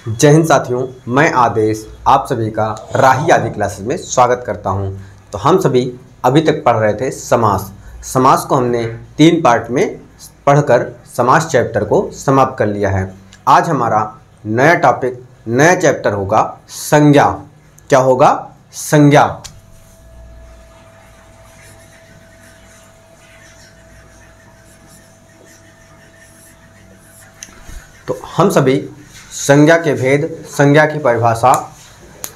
जय हिंद साथियों, मैं आदेश आप सभी का राही आदि क्लासेस में स्वागत करता हूं। तो हम सभी अभी तक पढ़ रहे थे समास। समास को हमने 3 पार्ट में पढ़कर समास चैप्टर को समाप्त कर लिया है। आज हमारा नया टॉपिक, नया चैप्टर होगा संज्ञा। क्या होगा? संज्ञा। तो हम सभी संज्ञा के भेद, संज्ञा की परिभाषा,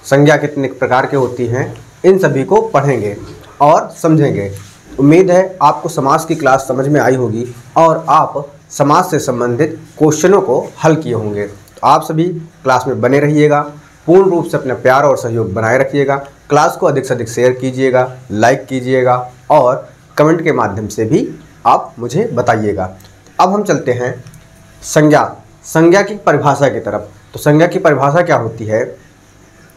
संज्ञा कितने प्रकार के होती हैं, इन सभी को पढ़ेंगे और समझेंगे। उम्मीद है आपको समास की क्लास समझ में आई होगी और आप समास से संबंधित क्वेश्चनों को हल किए होंगे। तो आप सभी क्लास में बने रहिएगा, पूर्ण रूप से अपना प्यार और सहयोग बनाए रखिएगा। क्लास को अधिक से अधिक शेयर कीजिएगा, लाइक कीजिएगा और कमेंट के माध्यम से भी आप मुझे बताइएगा। अब हम चलते हैं संज्ञा की परिभाषा की तरफ। तो संज्ञा की परिभाषा क्या होती है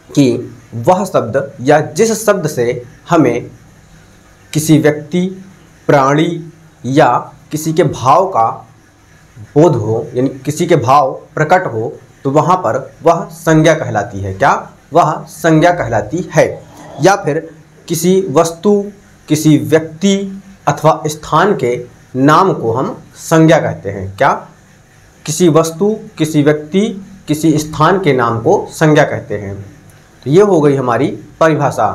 कि वह शब्द या जिस शब्द से हमें किसी व्यक्ति, प्राणी या किसी के भाव का बोध हो, यानी किसी के भाव प्रकट हो, तो वहाँ पर वह संज्ञा कहलाती है। क्या? वह संज्ञा कहलाती है। या फिर किसी वस्तु, किसी व्यक्ति अथवा स्थान के नाम को हम संज्ञा कहते हैं। क्या? किसी वस्तु, किसी व्यक्ति, किसी स्थान के नाम को संज्ञा कहते हैं। तो ये हो गई हमारी परिभाषा।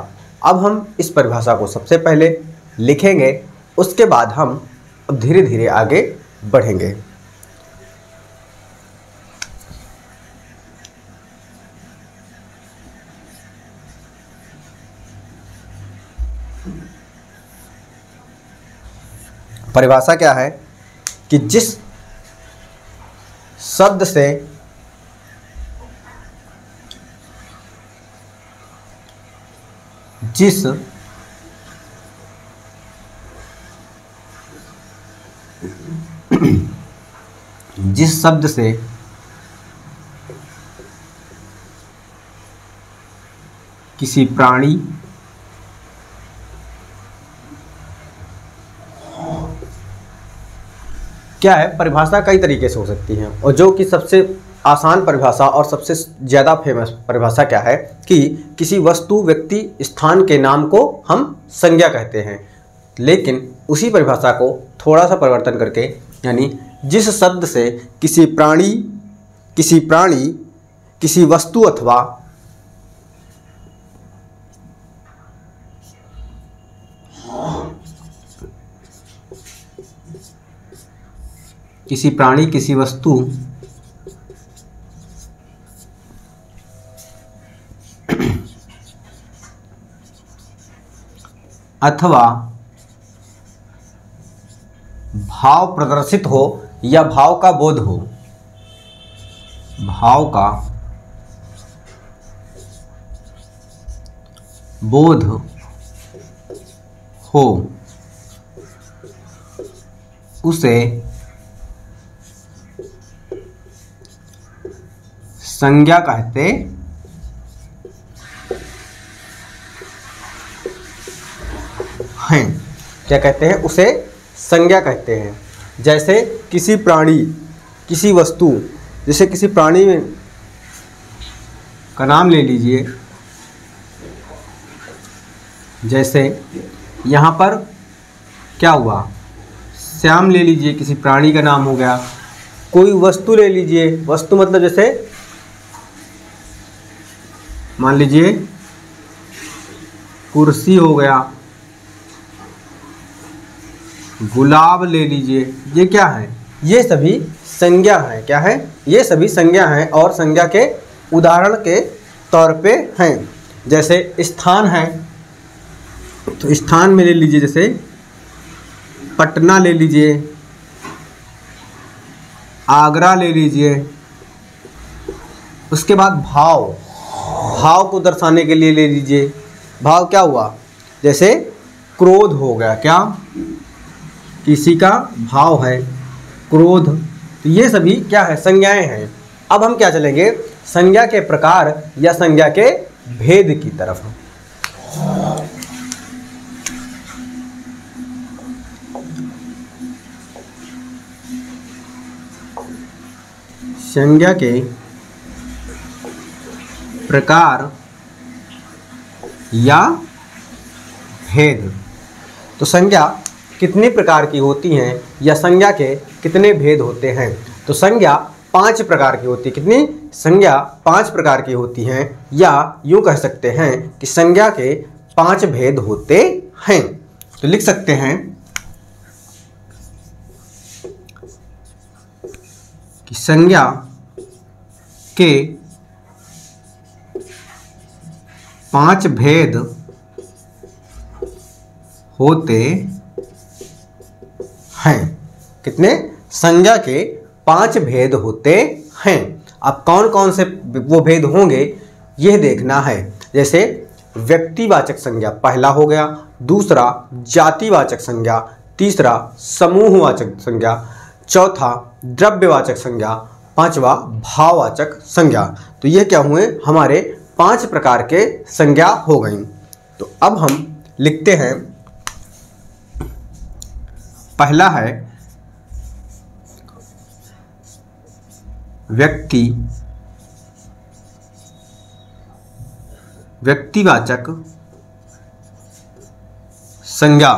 अब हम इस परिभाषा को सबसे पहले लिखेंगे, उसके बाद हम धीरे धीरे आगे बढ़ेंगे। परिभाषा क्या है कि जिस शब्द से जिस शब्द से किसी प्राणी, क्या है, परिभाषा कई तरीके से हो सकती है और जो कि सबसे आसान परिभाषा और सबसे ज़्यादा फेमस परिभाषा क्या है कि किसी वस्तु, व्यक्ति, स्थान के नाम को हम संज्ञा कहते हैं। लेकिन उसी परिभाषा को थोड़ा सा परिवर्तन करके, यानी जिस शब्द से किसी प्राणी, किसी वस्तु अथवा किसी प्राणी, किसी वस्तु अथवा भाव प्रदर्शित हो या भाव का बोध हो, भाव का बोध हो, उसे संज्ञा कहते हैं। क्या कहते हैं? उसे संज्ञा कहते हैं। जैसे किसी प्राणी, किसी वस्तु, जैसे किसी प्राणी का नाम ले लीजिए। जैसे यहाँ पर क्या हुआ, श्याम ले लीजिए, किसी प्राणी का नाम हो गया। कोई वस्तु ले लीजिए, वस्तु मतलब जैसे मान लीजिए कुर्सी हो गया, गुलाब ले लीजिए। ये क्या है? ये सभी संज्ञा है। क्या है? ये सभी संज्ञा हैं और संज्ञा के उदाहरण के तौर पे हैं। जैसे स्थान है, तो स्थान में ले लीजिए, जैसे पटना ले लीजिए, आगरा ले लीजिए। उसके बाद भाव को दर्शाने के लिए ले लीजिए। भाव क्या हुआ? जैसे क्रोध हो गया। क्या? किसी का भाव है क्रोध। तो ये सभी क्या है? संज्ञाएं हैं। अब हम क्या चलेंगे? संज्ञा के प्रकार या संज्ञा के भेद की तरफ। संज्ञा के प्रकार या भेद। तो संज्ञा कितने प्रकार की होती हैं या संज्ञा के कितने भेद होते हैं? तो संज्ञा 5 प्रकार की होती है। कितनी? संज्ञा 5 प्रकार की होती हैं, या यूँ कह सकते हैं कि संज्ञा के 5 भेद होते हैं। तो लिख सकते हैं कि संज्ञा के 5 भेद होते हैं। कितने? संज्ञा के 5 भेद होते हैं। अब कौन कौन से वो भेद होंगे यह देखना है। जैसे व्यक्तिवाचक संज्ञा पहला हो गया, दूसरा जातिवाचक संज्ञा, तीसरा समूहवाचक संज्ञा, चौथा द्रव्यवाचक संज्ञा, पांचवा भाववाचक संज्ञा। तो ये क्या हुए? हमारे 5 प्रकार के संज्ञा हो गई। तो अब हम लिखते हैं, पहला है व्यक्तिवाचक संज्ञा।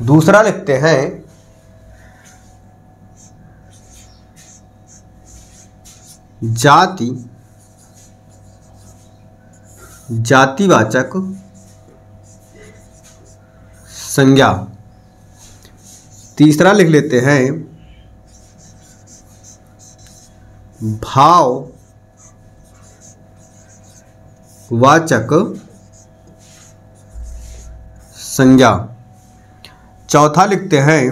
दूसरा लिखते हैं जातिवाचक संज्ञा। तीसरा लिख लेते हैं भाववाचक संज्ञा। चौथा लिखते हैं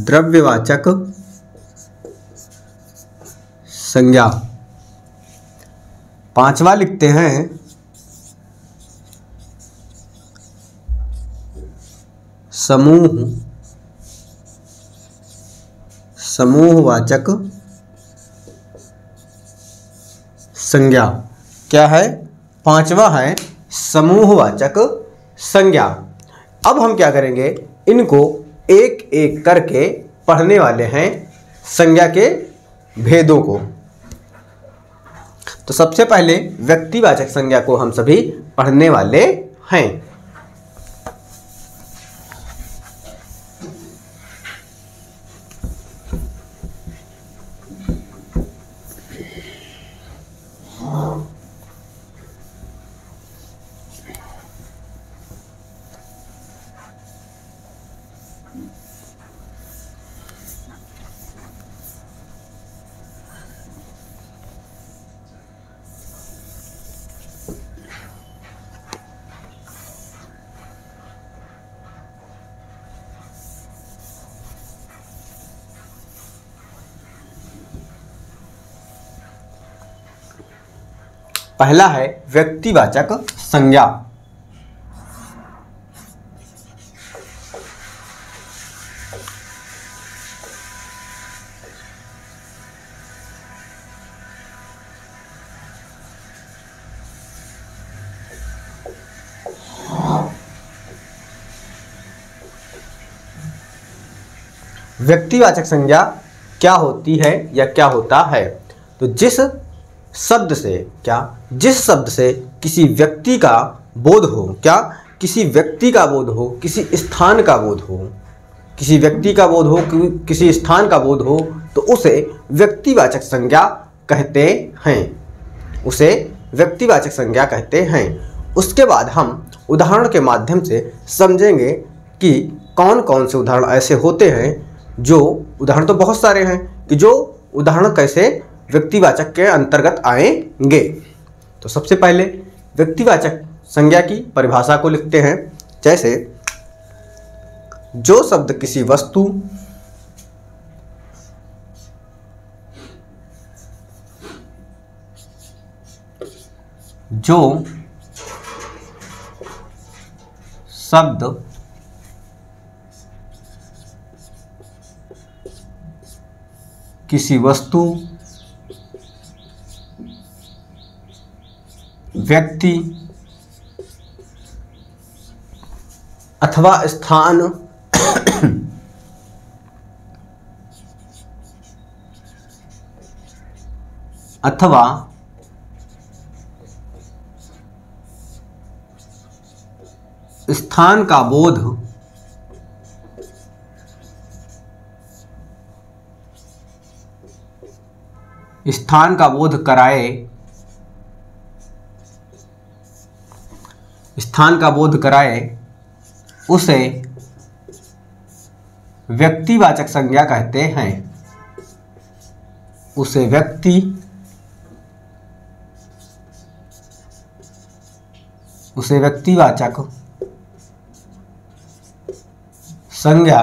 द्रव्यवाचक संज्ञा। पांचवा लिखते हैं समूहवाचक संज्ञा। क्या है? पांचवा है समूहवाचक संज्ञा। अब हम क्या करेंगे? इनको एक एक करके पढ़ने वाले हैं, संज्ञा के भेदों को। तो सबसे पहले व्यक्तिवाचक संज्ञा को हम सभी पढ़ने वाले हैं। पहला है व्यक्तिवाचक संज्ञा। व्यक्तिवाचक संज्ञा क्या होती है या क्या होता है? तो जिस शब्द से किसी व्यक्ति का बोध हो, किसी व्यक्ति का बोध हो, किसी स्थान का बोध हो, किसी व्यक्ति का बोध हो, किसी स्थान का बोध हो, तो उसे व्यक्तिवाचक संज्ञा कहते हैं। उसे व्यक्तिवाचक संज्ञा कहते हैं। उसके बाद हम उदाहरण के माध्यम से समझेंगे कि कौन कौन से उदाहरण ऐसे होते हैं, जो उदाहरण तो बहुत सारे हैं, कि जो उदाहरण कैसे व्यक्तिवाचक के अंतर्गत आएंगे। तो सबसे पहले व्यक्तिवाचक संज्ञा की परिभाषा को लिखते हैं। जैसे जो शब्द किसी वस्तु, किसी वस्तु, व्यक्ति अथवा स्थान अथवा स्थान का बोध कराए, उसे व्यक्तिवाचक संज्ञा कहते हैं। उसे व्यक्तिवाचक संज्ञा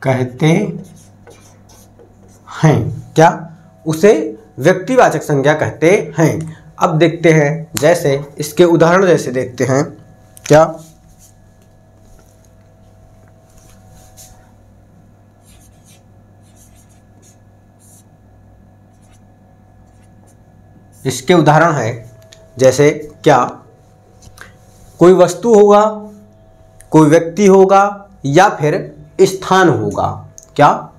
कहते हैं। क्या? उसे व्यक्तिवाचक संज्ञा कहते हैं। अब देखते हैं, जैसे इसके उदाहरण जैसे देखते हैं। क्या? इसके उदाहरण है जैसे क्या? कोई वस्तु होगा, कोई व्यक्ति होगा या फिर स्थान होगा। क्या?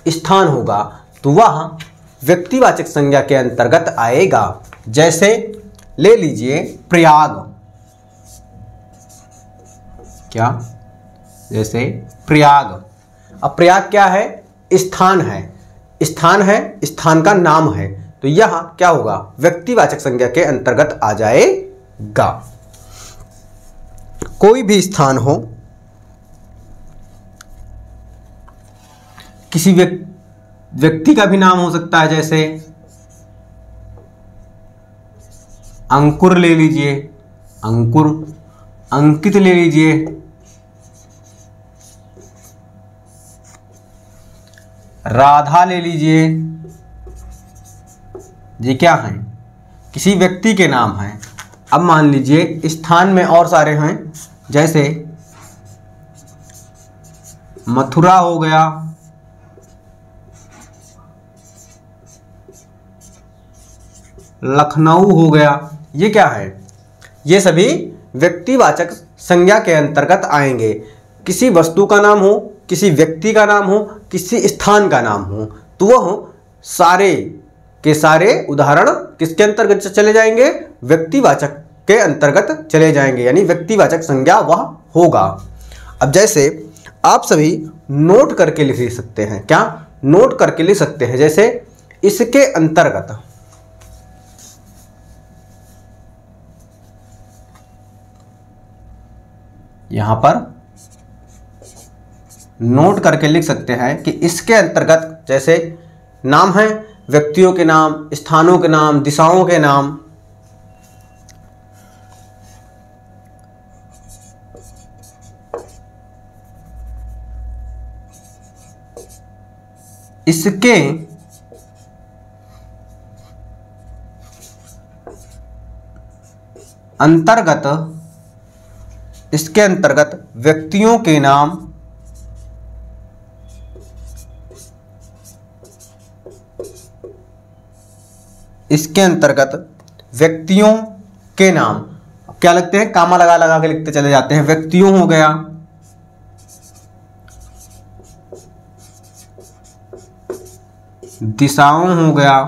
स्थान होगा, तो वह व्यक्तिवाचक संज्ञा के अंतर्गत आएगा। जैसे ले लीजिए प्रयाग। क्या? जैसे प्रयाग। अब प्रयाग क्या है? स्थान है। स्थान है, स्थान का नाम है, तो यह क्या होगा? व्यक्तिवाचक संज्ञा के अंतर्गत आ जाएगा। कोई भी स्थान हो, किसी व्यक्ति का भी नाम हो सकता है। जैसे अंकुर ले लीजिए, अंकुर। अंकित ले लीजिए, राधा ले लीजिए। ये क्या हैं? किसी व्यक्ति के नाम हैं। अब मान लीजिए स्थान में और सारे हैं, जैसे मथुरा हो गया, लखनऊ हो गया। ये क्या है? ये सभी व्यक्तिवाचक संज्ञा के अंतर्गत आएंगे। किसी वस्तु का नाम हो, किसी व्यक्ति का नाम हो, किसी स्थान का नाम हो, तो वह सारे के सारे उदाहरण किसके अंतर्गत चले जाएंगे? व्यक्तिवाचक के अंतर्गत चले जाएंगे, यानी व्यक्तिवाचक संज्ञा वह होगा। अब जैसे आप सभी नोट करके लिख सकते हैं। क्या? नोट करके लिख सकते हैं। जैसे इसके अंतर्गत, यहां पर नोट करके लिख सकते हैं कि इसके अंतर्गत जैसे नाम है, व्यक्तियों के नाम, स्थानों के नाम, दिशाओं के नाम। इसके अंतर्गत व्यक्तियों के नाम, इसके अंतर्गत व्यक्तियों के नाम क्या लिखते हैं? कामा लगा लगा के लिखते चले जाते हैं। व्यक्तियों हो गया, दिशाओं हो गया,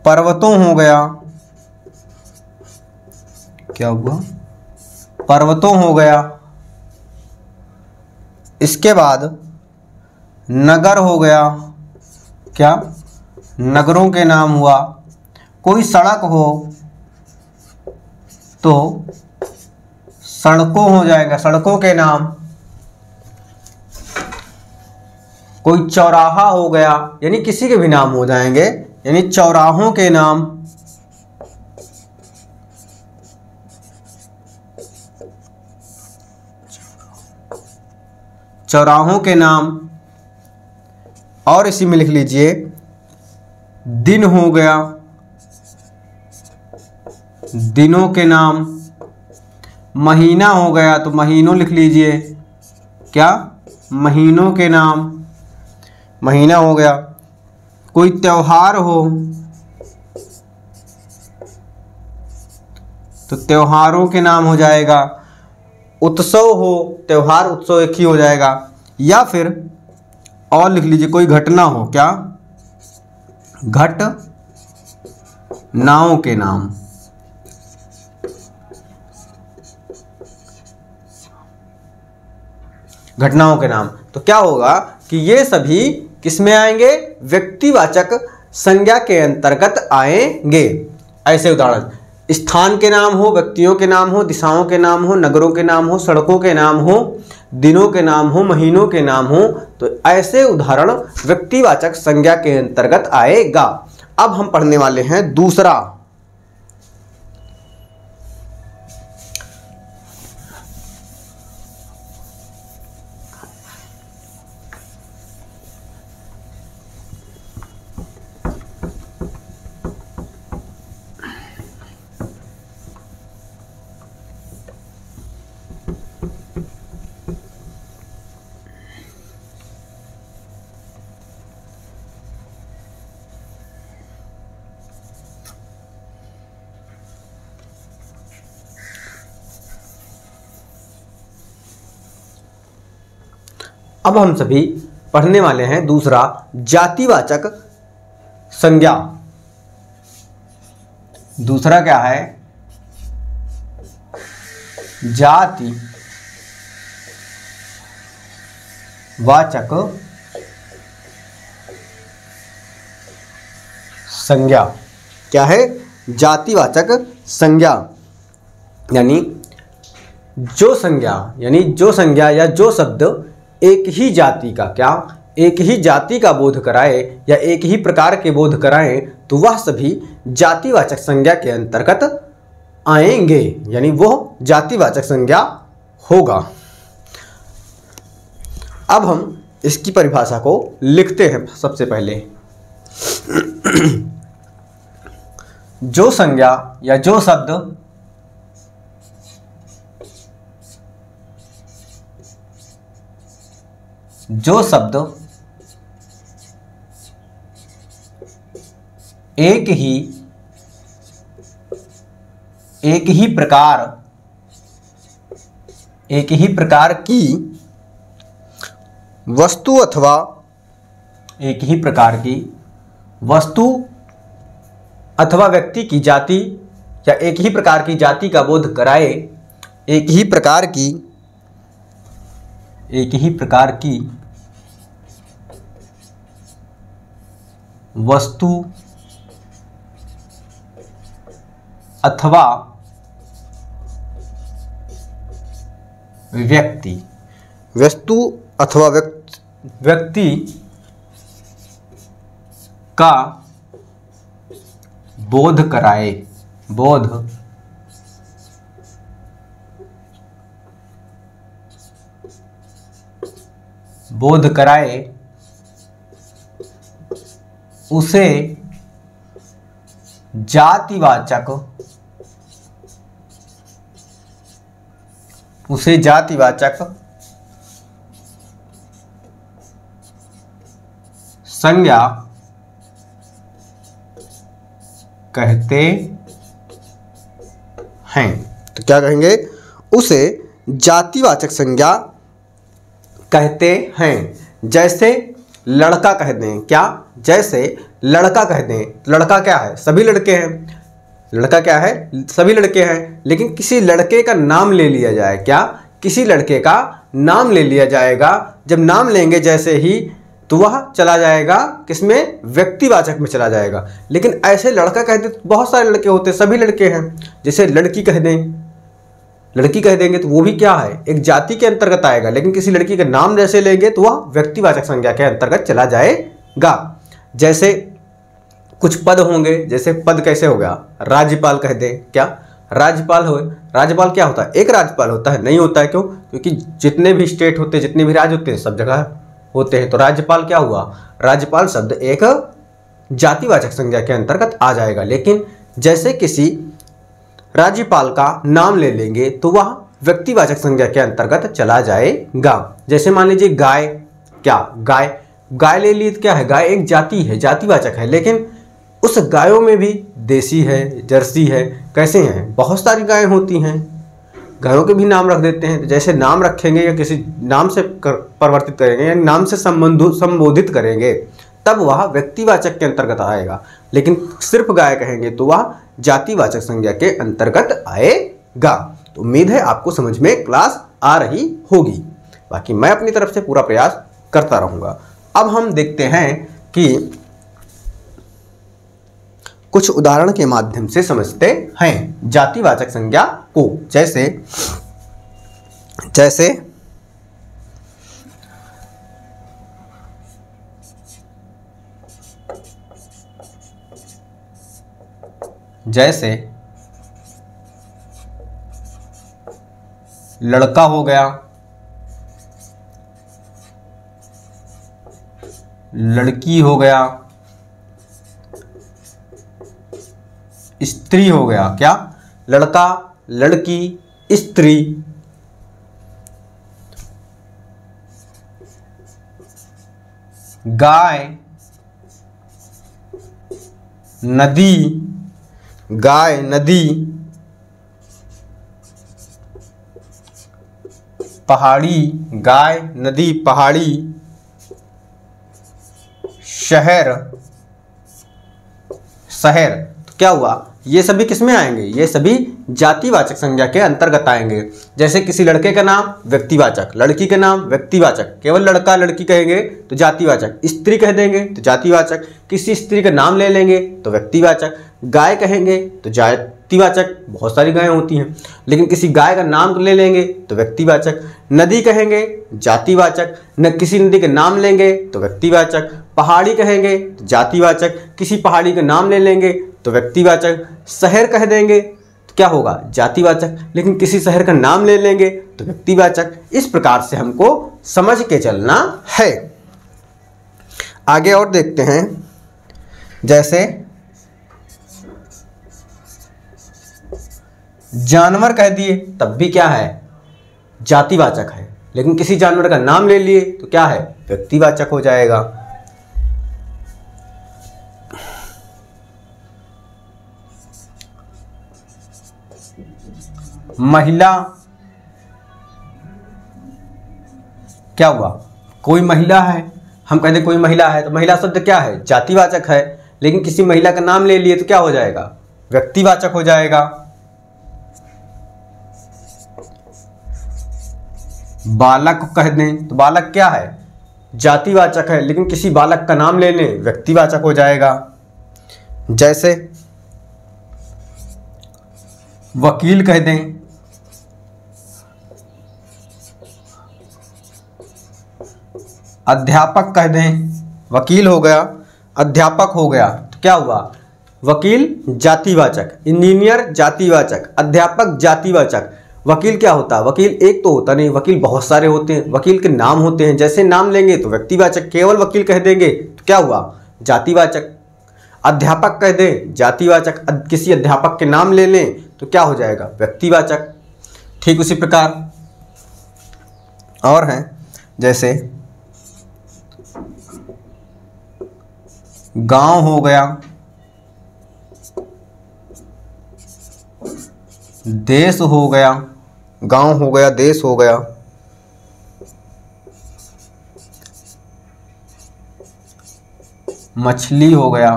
पर्वतों हो गया। क्या हुआ? पर्वतों हो गया। इसके बाद नगर हो गया। क्या? नगरों के नाम हुआ। कोई सड़क हो तो सड़कों हो जाएगा, सड़कों के नाम। कोई चौराहा हो गया, यानी किसी के भी नाम हो जाएंगे, यानी चौराहों के नाम। चौराहों के नाम। और इसी में लिख लीजिए दिन हो गया, दिनों के नाम। महीना हो गया तो महीनों लिख लीजिए। क्या? महीनों के नाम, महीना हो गया। कोई त्योहार हो तो त्योहारों के नाम हो जाएगा। उत्सव हो, त्यौहार उत्सव एक ही हो जाएगा। या फिर और लिख लीजिए कोई घटना हो, क्या, घटनाओं के नाम। घटनाओं के नाम तो क्या होगा कि ये सभी किसमें आएंगे, व्यक्तिवाचक संज्ञा के अंतर्गत आएंगे। ऐसे उदाहरण, स्थान के नाम हो, व्यक्तियों के नाम हो, दिशाओं के नाम हो, नगरों के नाम हो, सड़कों के नाम हो, दिनों के नाम हो, महीनों के नाम हो, तो ऐसे उदाहरण व्यक्तिवाचक संज्ञा के अंतर्गत आएगा। अब हम पढ़ने वाले हैं दूसरा। अब हम सभी पढ़ने वाले हैं दूसरा, जातिवाचक संज्ञा। दूसरा क्या है, जातिवाचक संज्ञा। क्या है, जातिवाचक संज्ञा, यानी जो संज्ञा या जो शब्द एक ही जाति का, क्या, एक ही जाति का बोध कराए या एक ही प्रकार के बोध कराएं, तो वह सभी जातिवाचक संज्ञा के अंतर्गत आएंगे, यानी वो जातिवाचक संज्ञा होगा। अब हम इसकी परिभाषा को लिखते हैं। सबसे पहले जो संज्ञा या जो शब्द एक ही प्रकार की वस्तु अथवा व्यक्ति की जाति या एक ही प्रकार की जाति का बोध कराए, एक ही प्रकार की वस्तु अथवा व्यक्ति का बोध कराए उसे जातिवाचक संज्ञा कहते हैं। तो क्या कहेंगे, उसे जातिवाचक संज्ञा कहते हैं। जैसे लड़का कह दें, क्या, जैसे लड़का कह दें, लड़का क्या है, सभी लड़के हैं, लड़का क्या है, सभी लड़के हैं, लेकिन किसी लड़के का नाम ले लिया जाए, क्या, किसी लड़के का नाम ले लिया जाएगा। जब नाम लेंगे जैसे ही, तो वह चला जाएगा किसमें, व्यक्तिवाचक में चला जाएगा। लेकिन ऐसे लड़का कह दे तो बहुत सारे लड़के होते हैं, सभी लड़के हैं। जैसे लड़की कह देंगे तो वो भी क्या है, एक जाति के अंतर्गत आएगा, लेकिन किसी लड़की का नाम जैसे लेंगे तो वह व्यक्तिवाचक संज्ञा के अंतर्गत चला जाएगा। जैसे कुछ पद होंगे, जैसे पद कैसे हो गया, राज्यपाल कह दें, क्या, राज्यपाल क्या होता है, एक राज्यपाल होता है, नहीं होता है, क्यों, क्योंकि जितने भी स्टेट होते हैं, जितने भी राज्य होते हैं, सब जगह होते हैं। तो राज्यपाल क्या हुआ, राज्यपाल शब्द एक जातिवाचक संज्ञा के अंतर्गत आ जाएगा। लेकिन जैसे किसी राज्यपाल का नाम ले लेंगे तो वह व्यक्तिवाचक संज्ञा के अंतर्गत चला जाएगा। जैसे मान लीजिए गाय, क्या, गाय ले ली तो क्या है, गाय एक जाति है, जातिवाचक है, लेकिन उस गायों में भी देसी है, जर्सी है, कैसे हैं, बहुत सारी गायें होती हैं। घरों के भी नाम रख देते हैं। तो जैसे नाम रखेंगे या किसी नाम से परिवर्तित करेंगे या नाम से संबोधित करेंगे तब वह व्यक्तिवाचक के अंतर्गत आएगा, लेकिन सिर्फ गाय कहेंगे तो वह जातिवाचक संज्ञा के अंतर्गत आएगा। तो उम्मीद है आपको समझ में क्लास आ रही होगी। बाकी मैं अपनी तरफ से पूरा प्रयास करता रहूँगा। अब हम देखते हैं कि कुछ उदाहरण के माध्यम से समझते हैं जातिवाचक संज्ञा को। जैसे लड़का हो गया, लड़की हो गया, स्त्री हो गया। क्या? लड़का, लड़की, स्त्री। गाय, नदी, गाय, नदी, पहाड़ी, गाय, नदी, पहाड़ी, शहर, शहर। तो क्या हुआ? ये सभी किस में आएंगे? ये सभी जातिवाचक संज्ञा के अंतर्गत आएंगे। जैसे किसी लड़के का नाम व्यक्तिवाचक, लड़की का नाम व्यक्तिवाचक, केवल लड़का लड़की कहेंगे तो जातिवाचक, स्त्री कह देंगे तो जातिवाचक, किसी स्त्री का नाम ले लेंगे तो व्यक्तिवाचक, गाय कहेंगे तो जातिवाचक, बहुत सारी गायें होती हैं, लेकिन किसी गाय का नाम ले लेंगे तो व्यक्तिवाचक, नदी कहेंगे जातिवाचक, न किसी नदी का नाम लेंगे तो व्यक्तिवाचक, पहाड़ी कहेंगे तो जातिवाचक, किसी पहाड़ी का नाम ले लेंगे तो व्यक्तिवाचक, शहर कह देंगे तो क्या होगा? जातिवाचक, लेकिन किसी शहर का नाम ले लेंगे तो व्यक्तिवाचक। इस प्रकार से हमको समझ के चलना है। आगे और देखते हैं। जैसे जानवर कह दिए तब भी क्या है? जातिवाचक है, लेकिन किसी जानवर का नाम ले लिए तो क्या है? व्यक्तिवाचक हो जाएगा। महिला, क्या हुआ? कोई महिला है, हम कहते कोई महिला है तो महिला शब्द क्या है? जातिवाचक है, लेकिन किसी महिला का नाम ले लिए तो क्या हो जाएगा? व्यक्तिवाचक हो जाएगा। बालक कह दें तो बालक क्या है? जातिवाचक है, लेकिन किसी बालक का नाम ले लें व्यक्तिवाचक हो जाएगा। जैसे वकील कह दें, अध्यापक कह दें, वकील हो गया, अध्यापक हो गया, तो क्या हुआ? वकील जातिवाचक, इंजीनियर जातिवाचक, अध्यापक जातिवाचक। वकील क्या होता है? वकील एक तो होता नहीं, वकील बहुत सारे होते हैं, वकील के नाम होते हैं। जैसे नाम लेंगे तो व्यक्तिवाचक, केवल वकील कह देंगे तो क्या हुआ? जातिवाचक। अध्यापक कह दें जातिवाचक, किसी अध्यापक के नाम ले लें तो क्या हो जाएगा? व्यक्तिवाचक। ठीक उसी प्रकार और हैं, जैसे गांव हो गया, देश हो गया, गांव हो गया, देश हो गया, मछली हो गया।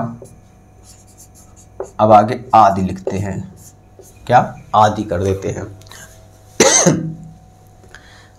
अब आगे आदि लिखते हैं, क्या? आदि कर देते हैं।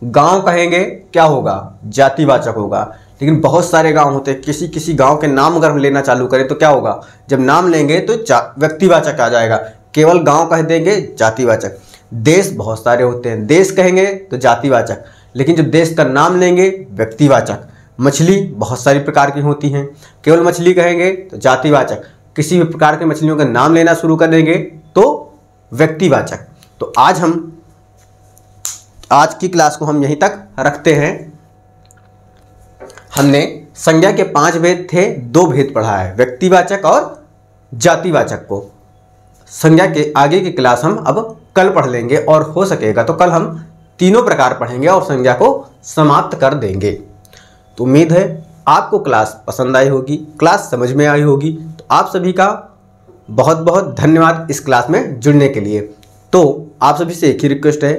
गांव कहेंगे क्या होगा? जातिवाचक होगा, लेकिन बहुत सारे गांव होते हैं। किसी किसी गांव के नाम अगर हम लेना चालू करें तो क्या होगा? जब नाम लेंगे तो व्यक्तिवाचक आ जाएगा, केवल गांव कह देंगे जातिवाचक। देश बहुत सारे होते हैं, देश कहेंगे तो जातिवाचक, लेकिन जब देश का नाम लेंगे व्यक्तिवाचक। मछली बहुत सारी प्रकार की होती हैं, केवल मछली कहेंगे तो जातिवाचक, किसी भी प्रकार के मछलियों का नाम लेना शुरू कर देंगे तो व्यक्तिवाचक। तो आज की क्लास को हम यहीं तक रखते हैं। हमने संज्ञा के 5 भेद थे, 2 भेद पढ़ा है, व्यक्तिवाचक और जातिवाचक को। संज्ञा के आगे की क्लास हम अब कल पढ़ लेंगे, और हो सकेगा तो कल हम तीनों प्रकार पढ़ेंगे और संज्ञा को समाप्त कर देंगे। तो उम्मीद है आपको क्लास पसंद आई होगी, क्लास समझ में आई होगी। तो आप सभी का बहुत बहुत धन्यवाद इस क्लास में जुड़ने के लिए। तो आप सभी से एक ही रिक्वेस्ट है,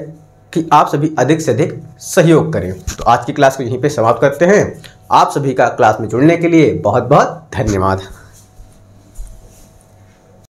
कि आप सभी अधिक से अधिक सहयोग करें। तो आज की क्लास को यहीं पे समाप्त करते हैं। आप सभी का क्लास में जुड़ने के लिए बहुत बहुत धन्यवाद।